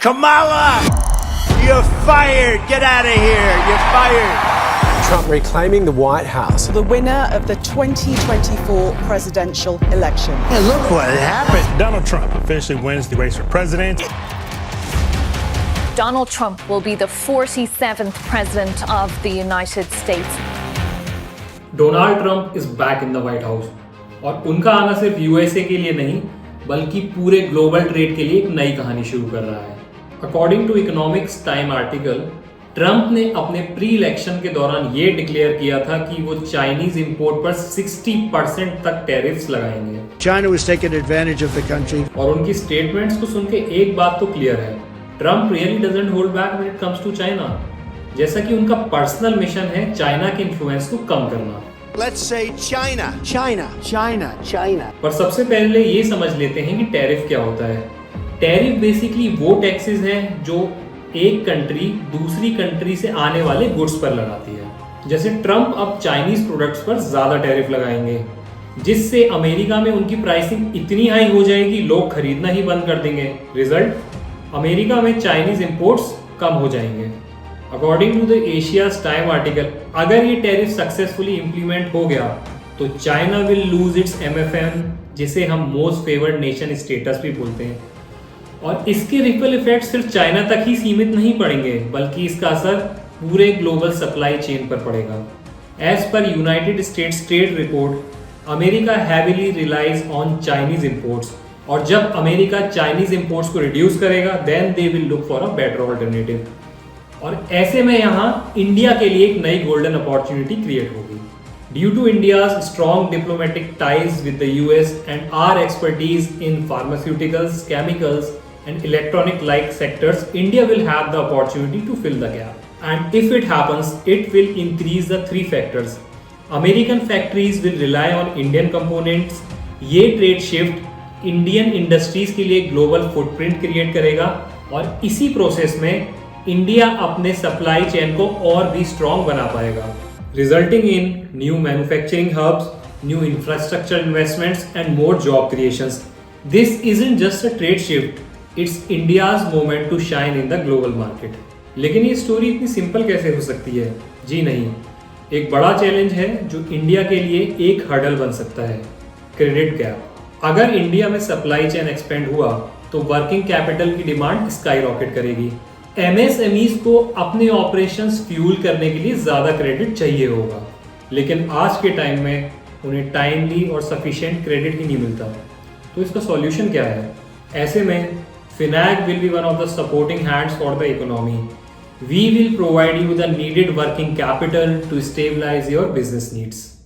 Kamala, you're fired. Get out of here. You're fired. Trump reclaiming the White House. The winner of the 2024 presidential election. Hey, look what happened. Donald Trump officially wins the race for president. Donald Trump will be the 47th president of the United States. Donald Trump is back in the white house और उनका आना सिर्फ USA के लिए नहीं बल्कि पूरे global trade के लिए एक नई कहानी शुरू कर रहा है। According to economics time article, Trump ने अपने प्री इलेक्शन के दौरान ये डिक्लेयर किया था कि वो चाइनीज इंपोर्ट पर 60% तक टैरिफ्स लगाएंगे। China was taking advantage of the country. और उनकी स्टेटमेंट्स को सुन के एक बात तो क्लियर है, Trump really doesn't hold back when it comes to China. जैसा कि उनका पर्सनल मिशन है चाइना के इन्फ्लुएंस को कम करना। Let's say China. China. China. China. पर सबसे पहले ये समझ लेते हैं कि टैरिफ क्या होता है। टैरिफ बेसिकली वो टैक्सेस हैं जो एक कंट्री दूसरी कंट्री से आने वाले गुड्स पर लगाती है। जैसे ट्रंप अब चाइनीज प्रोडक्ट्स पर ज्यादा टैरिफ लगाएंगे, जिससे अमेरिका में उनकी प्राइसिंग इतनी हाई हो जाएगी लोग खरीदना ही बंद कर देंगे। रिजल्ट, अमेरिका में चाइनीज इंपोर्ट्स कम हो जाएंगे। According to the Asia's time article, अगर ये टैरिफ सक्सेसफुली इंप्लीमेंट हो गया तो China will lose its MFN, जिसे हम मोस्ट फेवर्ड नेशन स्टेटस भी बोलते हैं। और इसके रिपल इफेक्ट सिर्फ चाइना तक ही सीमित नहीं पड़ेंगे बल्कि इसका असर पूरे ग्लोबल सप्लाई चेन पर पड़ेगा। As per United States trade report, America heavily relies on Chinese imports, और जब अमेरिका चाइनीज इंपोर्ट्स को रिड्यूस करेगा then they will look for a better alternative. और ऐसे में यहाँ इंडिया के लिए एक नई गोल्डन अपॉर्चुनिटी क्रिएट होगी। Due to India's strong diplomatic ties with the US and our expertise in pharmaceuticals, chemicals and electronic like sectors, India will have the opportunity to fill the gap. And if it happens, it will increase the three factors. American factories will rely on Indian components. ये trade shift Indian industries के लिए global footprint create करेगा और इसी process में India अपने supply chain को और भी स्ट्रॉन्ग बना पाएगा, resulting in new manufacturing hubs, new infrastructure investments and more job creations. This isn't just a trade shift, it's India's moment to shine in the global market. लेकिन ये story इतनी simple कैसे हो सकती है? जी नहीं, एक बड़ा चैलेंज है जो इंडिया के लिए एक हर्डल बन सकता है, क्रेडिट गैप। अगर इंडिया में सप्लाई चेन एक्सपेंड हुआ तो वर्किंग कैपिटल की डिमांड स्काई रॉकेट करेगी। एमएसएमईज को अपने ऑपरेशंस फ्यूल करने के लिए ज़्यादा क्रेडिट चाहिए होगा, लेकिन आज के टाइम में उन्हें टाइमली और सफिशिएंट क्रेडिट ही नहीं मिलता। तो इसका सॉल्यूशन क्या है? ऐसे में FINAC will be one of the supporting hands for the economy. We will provide you the needed working capital to stabilize your business needs.